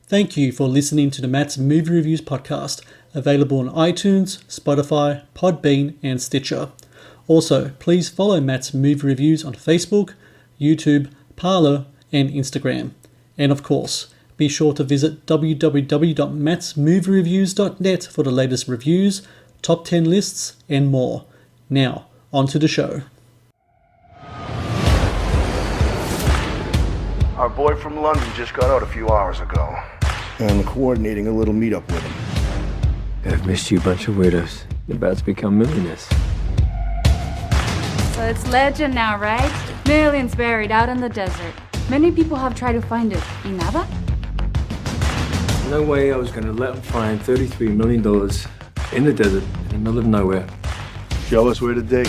Thank you for listening to the Matt's Movie Reviews podcast, available on iTunes, Spotify, Podbean, and Stitcher. Also, please follow Matt's Movie Reviews on Facebook, YouTube, Parler, and Instagram. And of course, be sure to visit www.mattsmoviereviews.net for the latest reviews, top 10 lists, and more. Now, on to the show. Our boy from London just got out a few hours ago. I'm coordinating a little meetup with him. I've missed you a bunch of weirdos. You're about to become millionaires. So it's legend now, right? Millions buried out in the desert. Many people have tried to find it. You never? No way I was going to let them find $33 million in the desert in the middle of nowhere. Show us where to dig.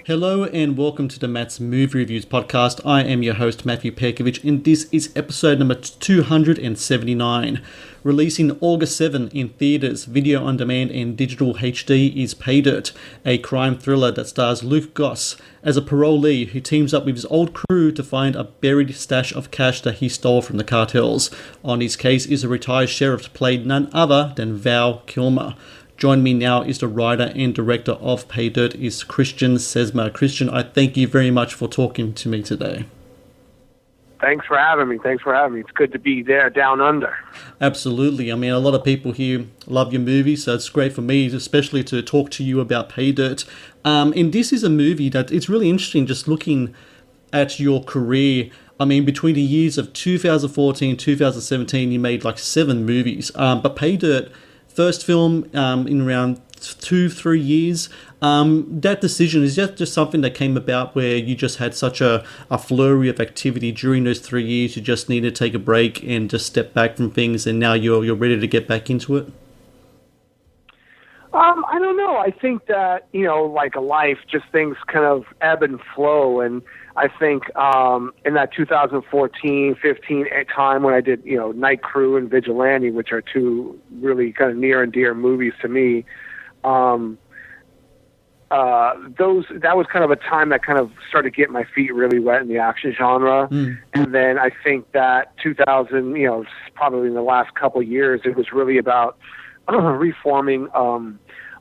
Hello and welcome to the Matt's Movie Reviews podcast. I am your host, Matthew Pejkovic, and this is episode number 279. Releasing August 7 in theatres, video on demand and digital HD is Paydirt, a crime thriller that stars Luke Goss as a parolee who teams up with his old crew to find a buried stash of cash that he stole from the cartels. On his case is a retired sheriff played none other than Val Kilmer. Joining me now is the writer and director of Paydirt, is Christian Sesma. Christian, I thank you very much for talking to me today. Thanks for having me. It's good to be there down under. Absolutely. I mean, a lot of people here love your movie, so it's great for me, especially to talk to you about Paydirt. And this is a movie that it's really interesting just looking at your career. I mean, between the years of 2014 and 2017, you made like 7 movies. But Paydirt, first film in around 2-3 years. That decision, is that just something that came about where you just had such a flurry of activity during those 3 years, you just needed to take a break and just step back from things, and now you're ready to get back into it? I don't know. I think that, like a life, just things kind of ebb and flow. And I think in that 2014-15 time when I did, Night Crew and Vigilante, which are 2 really kind of near and dear movies to me, that was kind of a time that kind of started getting my feet really wet in the action genre. And then I think that 2000, probably in the last couple of years, it was really about reforming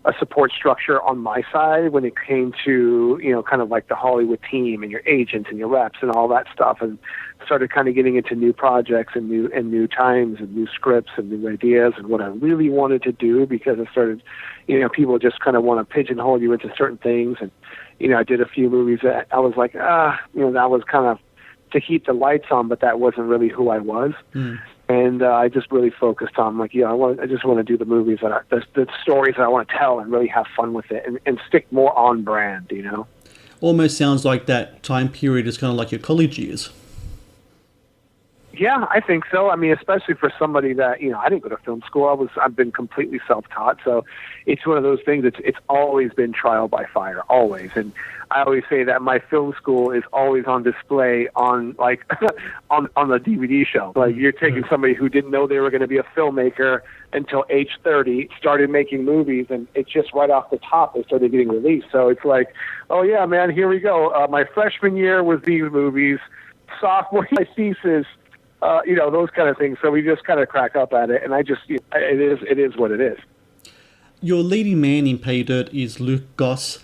a support structure on my side when it came to, kind of like the Hollywood team and your agents and your reps and all that stuff, and started kind of getting into new projects and new times and new scripts and new ideas and what I really wanted to do, because I started, people just kind of want to pigeonhole you into certain things. And, I did a few movies that I was like, that was kind of to keep the lights on, but that wasn't really who I was. And I just really focused on I just want to do the movies that the stories that I want to tell and really have fun with it and stick more on brand, Almost sounds like that time period is kind of like your college years. Yeah, I think so. I mean, especially for somebody that, I didn't go to film school. I've been completely self-taught. So it's one of those things. It's always been trial by fire, always. And I always say that my film school is always on display on on the DVD show. Like, you're taking somebody who didn't know they were going to be a filmmaker until age 30, started making movies, and it's just right off the top they started getting released. So it's like, oh yeah, man, here we go. My freshman year was these movies. Sophomore, my thesis. Those kind of things. So we just kind of crack up at it, and it is what it is. Your leading man in Paydirt is Luke Goss.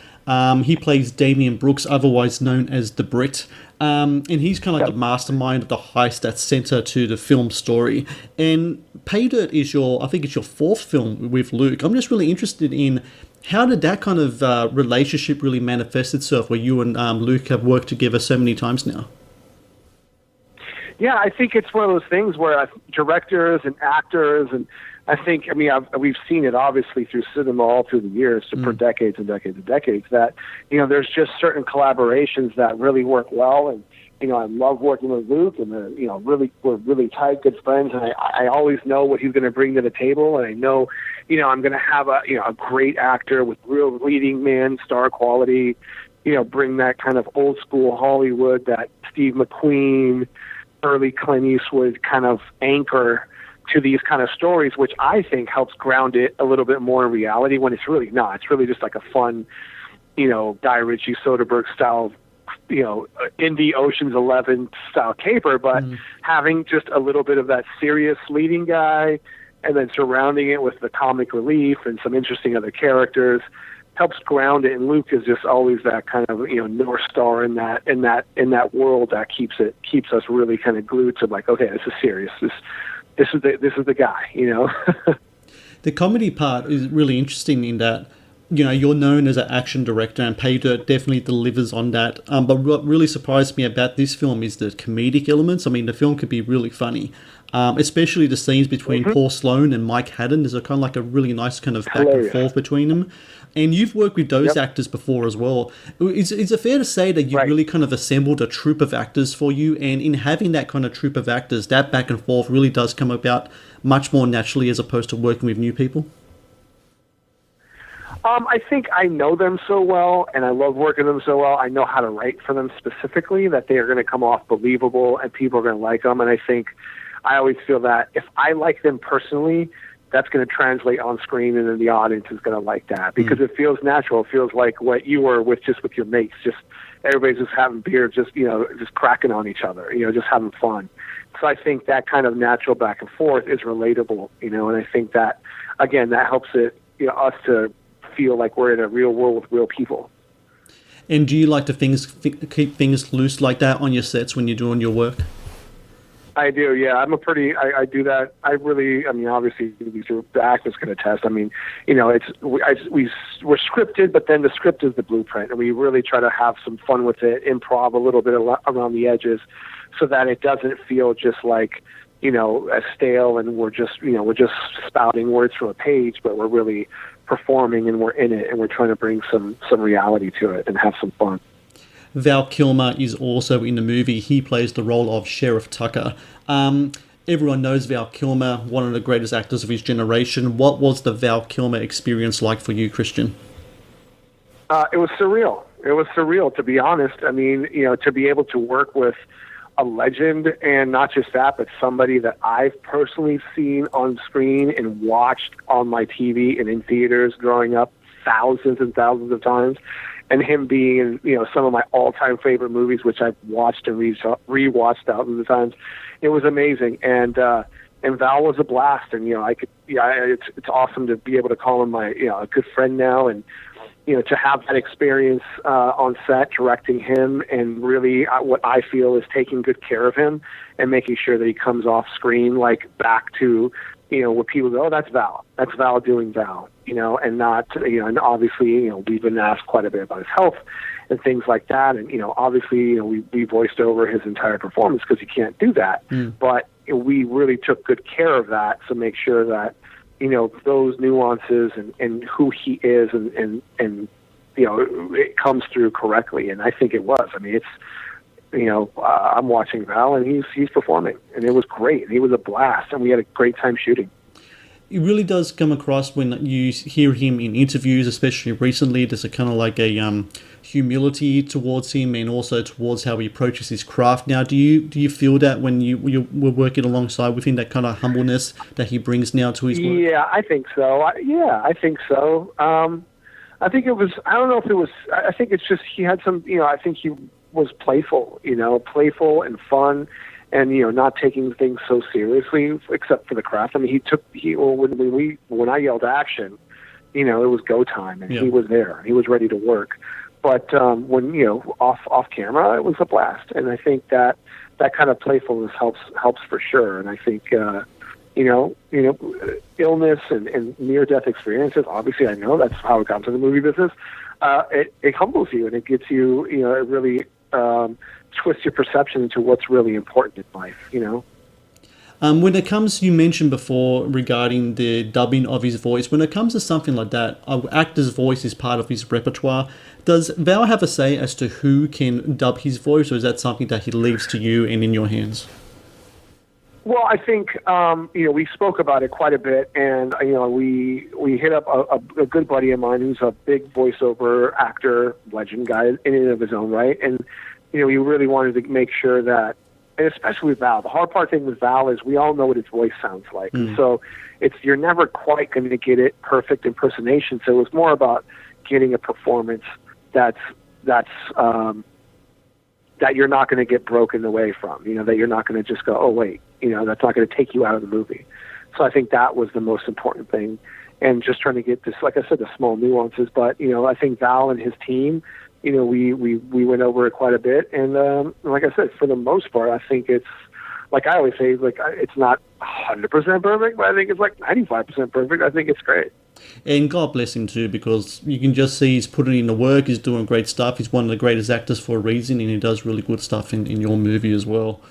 He plays Damien Brooks, otherwise known as the Brit. And he's kind of like the mastermind of the heist that's center to the film story. And Paydirt is your 4th film with Luke. I'm just really interested in how did that kind of relationship really manifest itself, where you and Luke have worked together so many times now? Yeah, I think it's one of those things where directors and actors, and we've seen it obviously through cinema all through the years, for decades and decades and decades, that, there's just certain collaborations that really work well. And, I love working with Luke, and, we're really tight, good friends. And I always know what he's going to bring to the table. And I know, I'm going to have a great actor with real leading man star quality, bring that kind of old school Hollywood, that Steve McQueen, early Clint Eastwood kind of anchor to these kind of stories, which I think helps ground it a little bit more in reality, when it's really not. It's really just like a fun, Guy Ritchie, Soderbergh style indie Ocean's 11 style caper, but having just a little bit of that serious leading guy, and then surrounding it with the comic relief and some interesting other characters helps ground it. And Luke is just always that kind of North Star in that world that keeps us really kind of glued to like, okay, this is serious. This is the guy. The comedy part is really interesting in that, you're known as an action director, and Paydirt definitely delivers on that. But what really surprised me about this film is the comedic elements. I mean, the film could be really funny, especially the scenes between Paul Sloan and Mike Haddon. There's a kind of like a really nice kind of back and forth between them. And you've worked with those actors before as well. Is it fair to say that you've really kind of assembled a troupe of actors for you? And in having that kind of troupe of actors, that back and forth really does come about much more naturally as opposed to working with new people? I think I know them so well, and I love working with them so well. I know how to write for them specifically, that they are going to come off believable and people are going to like them. And I think I always feel that if I like them personally, that's going to translate on screen, and then the audience is going to like that because it feels natural. It feels like what you were with your mates. Just everybody's just having beer, just cracking on each other, just having fun. So I think that kind of natural back and forth is relatable, and I think that, again, that helps it, us to feel like we're in a real world with real people. And do you like to keep things loose like that on your sets when you're doing your work? I do, yeah. I do that. Obviously, the actors can attest. We're scripted, but then the script is the blueprint, and we really try to have some fun with it, improv a little bit around the edges, so that it doesn't feel just like, as stale, and we're just spouting words from a page, but we're really performing and we're in it, and we're trying to bring some reality to it and have some fun. Val Kilmer is also in the movie. He plays the role of Sheriff Tucker. Everyone knows Val Kilmer, one of the greatest actors of his generation. What was the Val Kilmer experience like for you, Christian? It was surreal. It was surreal, to be honest. I mean, to be able to work with a legend, and not just that, but somebody that I've personally seen on screen and watched on my TV and in theaters growing up thousands and thousands of times, and him being in, some of my all-time favorite movies, which I've watched and rewatched thousands of times. It was amazing, and Val was a blast, and it's awesome to be able to call him my a good friend now, and to have that experience on set directing him, and really what I feel is taking good care of him and making sure that he comes off screen like back to where people go, oh, that's Val doing Val, and not, and obviously, we've been asked quite a bit about his health and things like that. And, obviously, we voiced over his entire performance because he can't do that. But we really took good care of that to make sure that, those nuances and who he is and it comes through correctly. And I think it was. I mean, it's, I'm watching Val, and he's performing, and it was great. He was a blast, and we had a great time shooting. It really does come across when you hear him in interviews, especially recently. There's a kind of like a humility towards him, and also towards how he approaches his craft. Now, do you feel that when you were working alongside with him, that kind of humbleness that he brings now to his work? Yeah, I think so. I think so. I think it was. I don't know if it was. I think it's just he had some. I think he was playful, playful and fun, and not taking things so seriously, except for the craft. I mean, when I yelled action, it was go time, and he was there. He was ready to work. But when off camera, it was a blast, and I think that kind of playfulness helps for sure. And I think illness and near death experiences. Obviously, I know that's how it got into the movie business. It humbles you, and it gets you. It really twists your perception into what's really important in life. When it comes, you mentioned before regarding the dubbing of his voice. When it comes to something like that, an actor's voice is part of his repertoire. Does Val have a say as to who can dub his voice, or is that something that he leaves to you and in your hands? Well, I think we spoke about it quite a bit, and we hit up a good buddy of mine who's a big voiceover actor, legend guy in and of his own right, and we really wanted to make sure that, and especially with Val, the hard part thing with Val is we all know what his voice sounds like, and so you're never quite going to get it perfect impersonation. So it was more about getting a performance that's that you're not going to get broken away from, that you're not going to just go, oh, wait, that's not going to take you out of the movie. So I think that was the most important thing. And just trying to get this, like I said, the small nuances. But, I think Val and his team, we went over it quite a bit. And like I said, for the most part, I think it's, like I always say, like it's not 100% perfect, but I think it's like 95% perfect. I think it's great. And God bless him too, because you can just see he's putting in the work, he's doing great stuff, he's one of the greatest actors for a reason, and he does really good stuff in your movie as well.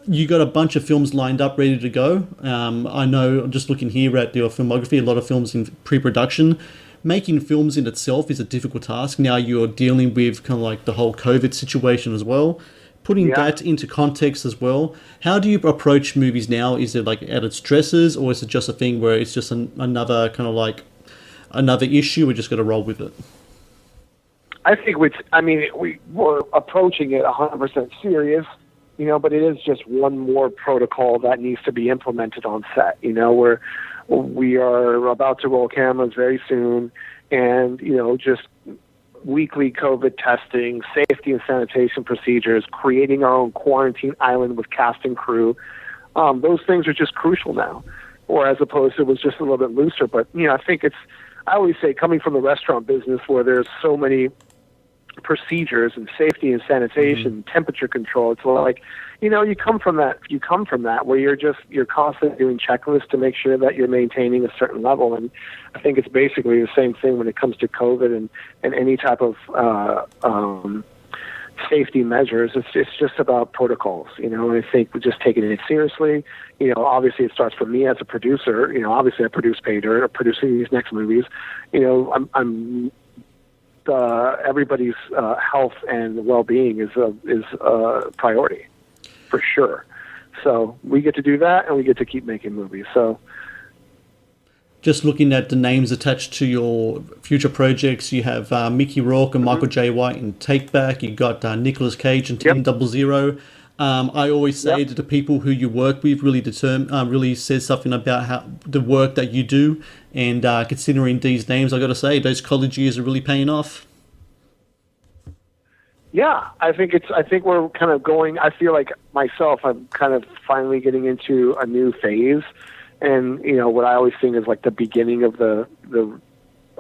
You got a bunch of films lined up, ready to go. I know, just looking here at your filmography, a lot of films in pre-production. Making films in itself is a difficult task. Now you're dealing with kind of like the whole COVID situation as well. Putting that into context as well, how do you approach movies now? Is it like added stresses, or is it just a thing where it's just another kind of like another issue? We just got to roll with it. I think we're approaching it 100% serious, but it is just one more protocol that needs to be implemented on set. We are about to roll cameras very soon, and just weekly COVID testing, safety and sanitation procedures, creating our own quarantine island with cast and crew. Those things are just crucial now, or as opposed to it was just a little bit looser. But, I think I always say, coming from the restaurant business where there's so many procedures and safety and sanitation, temperature control, it's like, you come from that where you're constantly doing checklists to make sure that you're maintaining a certain level. And I think it's basically the same thing when it comes to COVID and any type of safety measures. It's just about protocols, and I think we're just taking it seriously. Obviously it starts from me as a producer. Obviously I produce Paydirt, or producing these next movies. I'm everybody's health and well-being is a priority for sure. So we get to do that, and we get to keep making movies. So just looking at the names attached to your future projects, you have Mickey Rourke and Michael J. White in Take Back. You got Nicolas Cage and Team 00. I always say that the people who you work with really says something about how the work that you do. And considering these names, I got to say, those college years are really paying off. Yeah, I think we're kind of going. I feel like myself, I'm kind of finally getting into a new phase, and what I always think is like the beginning of a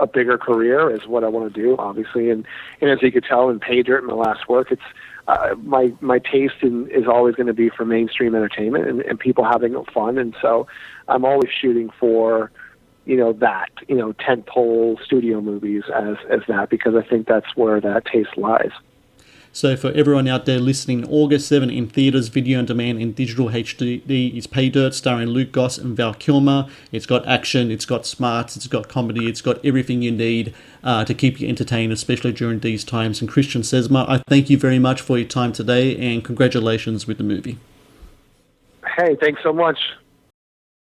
bigger career is what I want to do, obviously. And as you could tell in Paydirt, in my last work, it's my taste is always going to be for mainstream entertainment and people having fun, and so I'm always shooting for tentpole studio movies as that, because I think that's where that taste lies. So for everyone out there listening, August 7 in theatres, video on demand, and digital HD is Paydirt, starring Luke Goss and Val Kilmer. It's got action, it's got smarts, it's got comedy, it's got everything you need to keep you entertained, especially during these times. And Christian Sesma, I thank you very much for your time today, and congratulations with the movie. Hey, thanks so much.